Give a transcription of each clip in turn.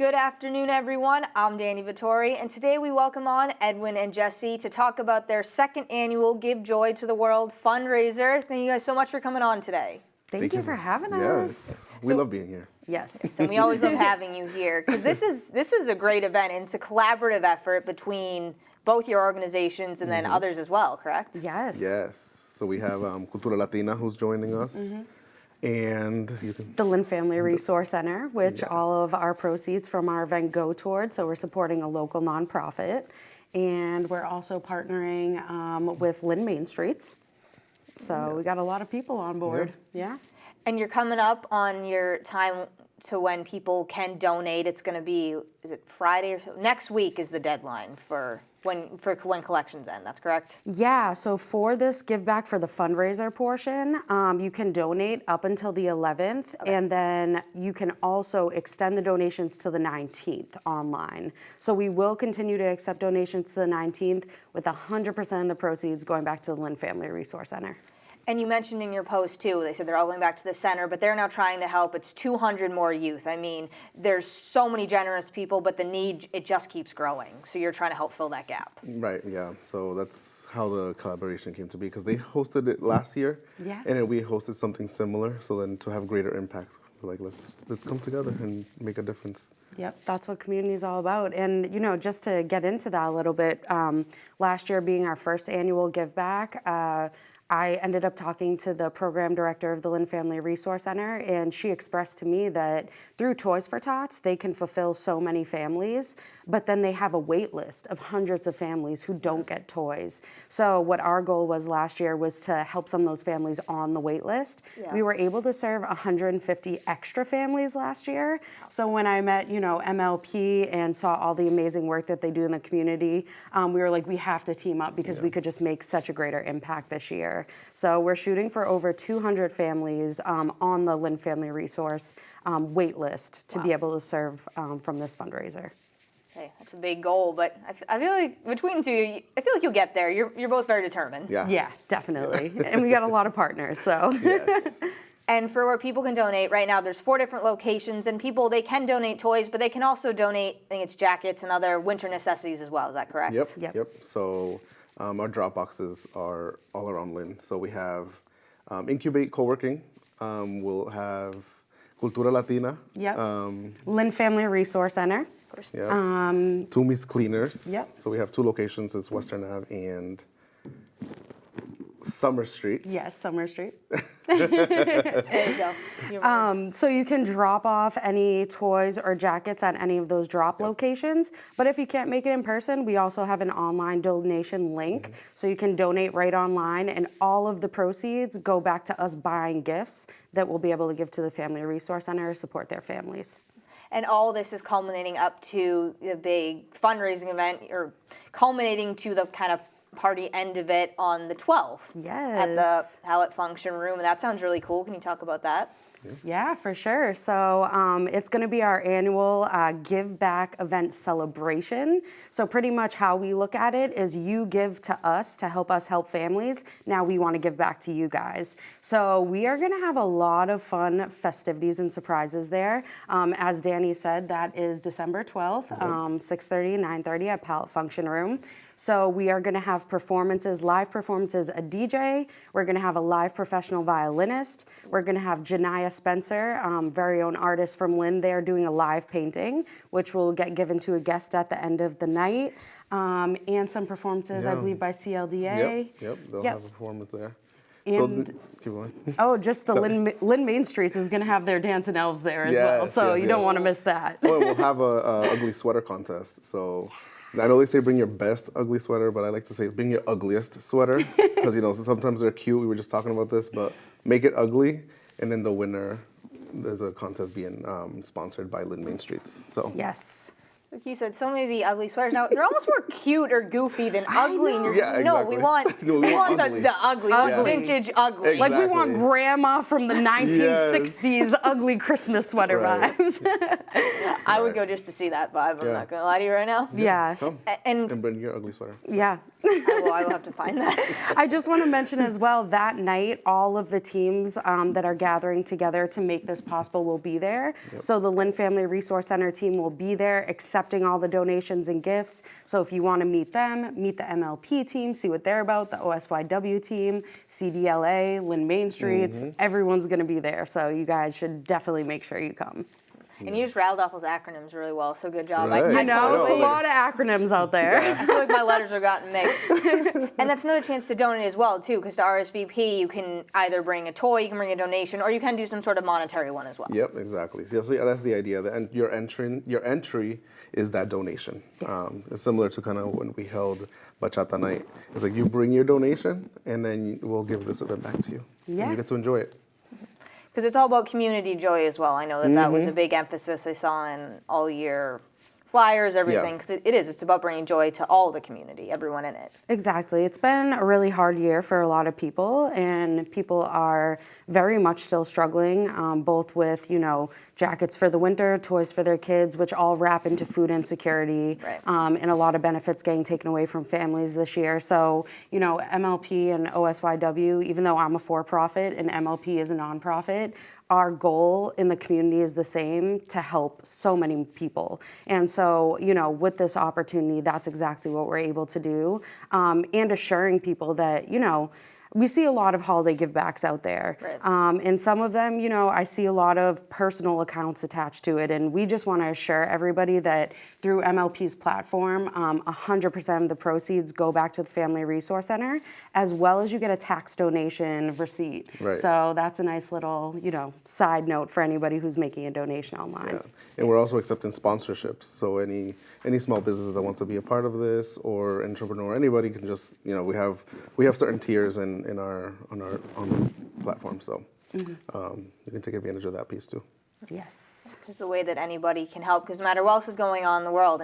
Good afternoon, everyone. I'm Dani Vittori, and today we welcome on Edwin and Jessie to talk about their second annual Give Joy to the World fundraiser. Thank you guys so much for coming on today. Thank you for having us. us. We love being here. Yes, and we always love having you here because this is a great event, and it's a collaborative effort between both your organizations and then others as well, correct? Yes. Yes. So we have Cultura Latina who's joining us. And the Lynn Family Resource Center, which all of our proceeds from our event go towards. So we're supporting a local nonprofit. And we're also partnering with Lynn Main Streets. So we got a lot of people on board. Yeah. And you're coming up on your time to when people can donate. It's going to be, is it Friday or so? Next week is the deadline for when collections end. That's correct? Yeah, so for this give back for the fundraiser portion, you can donate up until the 11th, and then you can also extend the donations to the 19th online. So we will continue to accept donations to the 19th with 100% of the proceeds going back to the Lynn Family Resource Center. And you mentioned in your post, too, they said they're all going back to the center, but they're now trying to help. It's 200 more youth. I mean, there's so many generous people, but the need, it just keeps growing. So you're trying to help fill that gap. Right, yeah. So that's how the collaboration came to be, because they hosted it last year, and then we hosted something similar. So then to have greater impact, we're like, let's come together and make a difference. Yep, that's what community is all about. And, you know, just to get into that a little bit, last year being our first annual give back, I ended up talking to the program director of the Lynn Family Resource Center, and she expressed to me that through Toys for Tots, they can fulfill so many families, but then they have a wait list of hundreds of families who don't get toys. So what our goal was last year was to help some of those families on the wait list. Yeah. We were able to serve 150 extra families last year. So when I met, you know, MLP and saw all the amazing work that they do in the community, we were like, we have to team up because we could just make such a greater impact this year. So we're shooting for over 200 families on the Lynn Family Resource wait list to be able to serve from this fundraiser. Hey, that's a big goal, but I feel like between two, I feel like you'll get there. You're both very determined. Yeah, definitely. And we got a lot of partners, so. Yes. And for where people can donate, right now there's 4 different locations, and people, they can donate toys, but they can also donate, I think it's jackets and other winter necessities as well. Is that correct? Yep. So our drop boxes are all around Lynn. So we have Incubate Co-working. We'll have Cultura Latina. Lynn Family Resource Center. Of course. Toomey's Cleaners. So we have 2 locations. It's Western Ave and Summer Street. Yes, Summer Street. There you go. So you can drop off any toys or jackets at any of those drop locations. But if you can't make it in person, we also have an online donation link. So you can donate right online, and all of the proceeds go back to us buying gifts that we'll be able to give to the Family Resource Center to support their families. And all this is culminating up to the big fundraising event, or culminating to the kind of party end of it on the 12th. Yes. At the Hallett Function Room. And that sounds really cool. Can you talk about that? Yeah, for sure. So it's going to be our annual Give Back event celebration. So pretty much how we look at it is you give to us to help us help families. Now we want to give back to you guys. So we are going to have a lot of fun festivities and surprises there. As Dani said, that is December 12th, 6:30 and 9:30 at Hallett Function Room. So we are going to have performances, live performances, a DJ. We're going to have a live professional violinist. We're going to have Janiyah Spencer, very own artist from Lynn, there doing a live painting, which will get given to a guest at the end of the night. And some performances, I believe, by CLDA. They'll have a performance there. And so keep going. Just the Lynn Main Streets is going to have their dancing elves there as well. So you don't want to miss that. Well, we'll have a ugly sweater contest. So I know they say bring your best ugly sweater, but I like to say bring your ugliest sweater, because you know sometimes they're cute. We were just talking about this, but make it ugly, and then the winner, there's a contest being sponsored by Lynn Main Streets. So yes. Like you said, so many of the ugly sweaters. Now, they're almost more cute or goofy than ugly. And No, we want, we want the ugly, vintage ugly. Exactly. Like we want grandma from the 1960s ugly Christmas sweater vibes. I would go just to see that vibe. I'm not going to lie to you right now. Yeah. Come and bring your ugly sweater. Yeah. I will have to find that. I just want to mention as well, that night, all of the teams that are gathering together to make this possible will be there. So the Lynn Family Resource Center team will be there accepting all the donations and gifts. So if you want to meet them, meet the MLP team, see what they're about, the OSYW team, CDLA, Lynn Main Streets, everyone's going to be there. So you guys should definitely make sure you come. And you just rattled off those acronyms really well, so good job. Right. You know, it's a Totally. lot of acronyms out there. I feel like my letters have gotten mixed. And that's another chance to donate as well, too, because to RSVP, you can either bring a toy, you can bring a donation, or you can do some sort of monetary one as well. Yep, exactly. So yeah, that's the idea. Your entry is that donation. Yes. It's similar to kind of when we held Bachata Night. It's like you bring your donation, and then we'll give this event back to you. Yeah. And you get to enjoy it. Because it's all about community joy as well. I know that that was a big emphasis I saw in all year flyers, everything. Because it's about bringing joy to all the community, everyone in it. Exactly. It's been a really hard year for a lot of people, and people are very much still struggling, both with, jackets for the winter, toys for their kids, which all wrap into food insecurity, Right. And a lot of benefits getting taken away from families this year. So, MLP and OSYW, even though I'm a for-profit and MLP is a nonprofit, our goal in the community is the same, to help so many people. And so, with this opportunity, that's exactly what we're able to do. And assuring people that, we see a lot of holiday givebacks out there. Right. And some of them, I see a lot of personal accounts attached to it. And we just want to assure everybody that through MLP's platform, 100% of the proceeds go back to the Family Resource Center, as well as you get a tax donation receipt. Right. So that's a nice little, side note for anybody who's making a donation online. Yeah. And we're also accepting sponsorships. So any small business that wants to be a part of this, or entrepreneur, anybody can just, we have certain tiers on our platform. So you can take advantage of that piece too. Yes. Because the way that anybody can help, because no matter what else is going on in the world,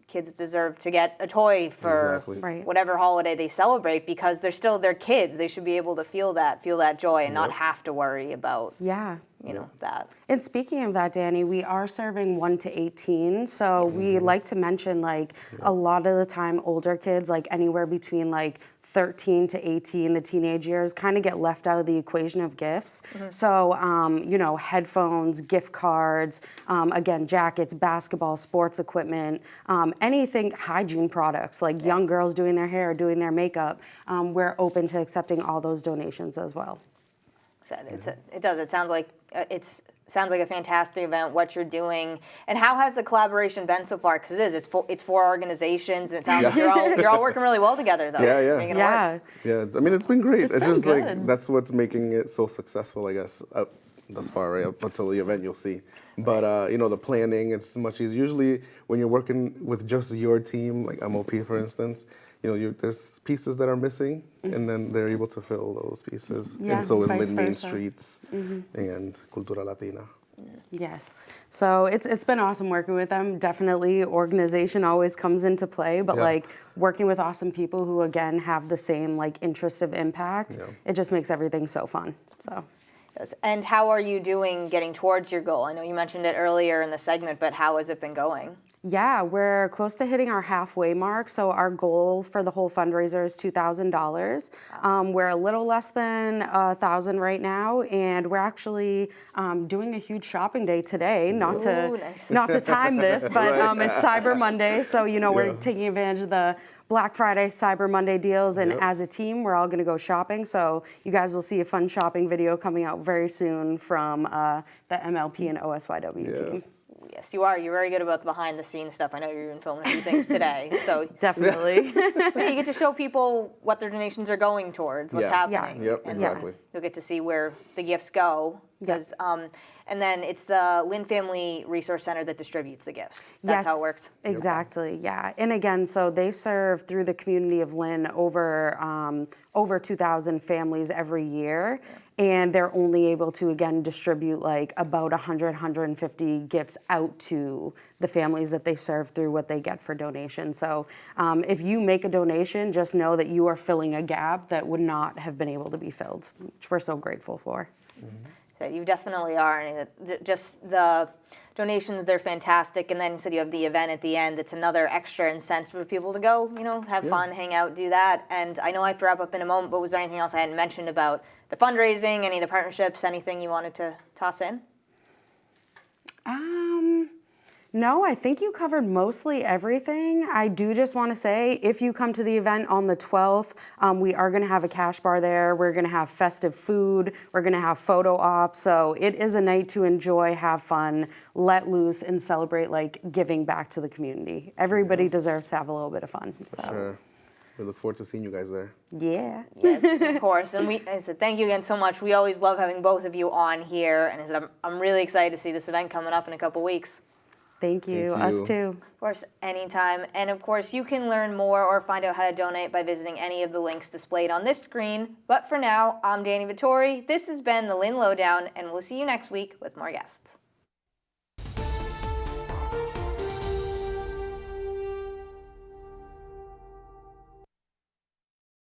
kids deserve to get a toy for Exactly. Right. whatever holiday they celebrate, because they're kids. They should be able to feel that joy and not have to worry about Yeah. that. And speaking of that, Dani, we are serving 1 to 18. So we like to mention, a lot of the time, older kids, anywhere between 13 to 18, the teenage years, kind of get left out of the equation of gifts. So, headphones, gift cards, again, jackets, basketball, sports equipment, anything, hygiene products, young girls doing their hair, doing their makeup. We're open to accepting all those donations as well. It does. It sounds like a fantastic event. What you're doing, and how has the collaboration been so far? Because it's four organizations, and it sounds like you're all working really well together, though. Yeah. Making it work. Yeah. It's been great. It's just good. that's what's making it so successful, I guess, thus far, right? Up until the event, you'll see. But the planning, it's much easier. Usually, when you're working with just your team, like MOP, for instance, there's pieces that are missing, and then they're able to fill those pieces. Yeah, and so is vice Lynn Main versa. Streets and Cultura Latina. Yes. So it's been awesome working with them. Definitely organization always comes into play, but working with awesome people who, again, have the same interest of impact, it just makes everything so fun. So. Yes. And how are you doing getting towards your goal? I know you mentioned it earlier in the segment, but how has it been going? Yeah, we're close to hitting our halfway mark. So our goal for the whole fundraiser is $2,000. We're a little less than $1,000 right now, and we're actually doing a huge shopping day today. Not to time this, but it's Cyber Monday, so we're taking advantage of the Black Friday, Cyber Monday deals, and as a team, we're all going to go shopping. So you guys will see a fun shopping video coming out very soon from the MLP and OSYW team. Yes, you are. You're very good about the behind-the-scenes stuff. I know you're even filming a few things today. So Definitely. you get to show people what their donations are going towards, what's happening. Yep, and exactly. You'll get to see where the gifts go. Because, and then it's the Lynn Family Resource Center that distributes the gifts. That's how it works. Exactly. Yeah. And again, so they serve through the community of Lynn over 2,000 families every year. And they're only able to, again, distribute about 150 gifts out to the families that they serve through what they get for donation. So if you make a donation, just know that you are filling a gap that would not have been able to be filled, which we're so grateful for. That you definitely are, and just the donations, they're fantastic. And then you said you have the event at the end. It's another extra incentive for people to go, have fun, hang out, do that. And I know I have to wrap up in a moment, but was there anything else I hadn't mentioned about the fundraising, any of the partnerships, anything you wanted to toss in? No, I think you covered mostly everything. I do just want to say, if you come to the event on the 12th, we are going to have a cash bar there. We're going to have festive food. We're going to have photo ops. So it is a night to enjoy, have fun, let loose, and celebrate like giving back to the community. Everybody deserves to have a little bit of fun. So. Sure. We look forward to seeing you guys there. Yeah. Yes, of course. And I said, thank you again so much. We always love having both of you on here. And I said, I'm really excited to see this event coming up in a couple weeks. Thank you. Thank you. Us too. Of course, anytime. And of course, you can learn more or find out how to donate by visiting any of the links displayed on this screen. But for now, I'm Dani Vittori. This has been the Lynn Lowdown, and we'll see you next week with more guests.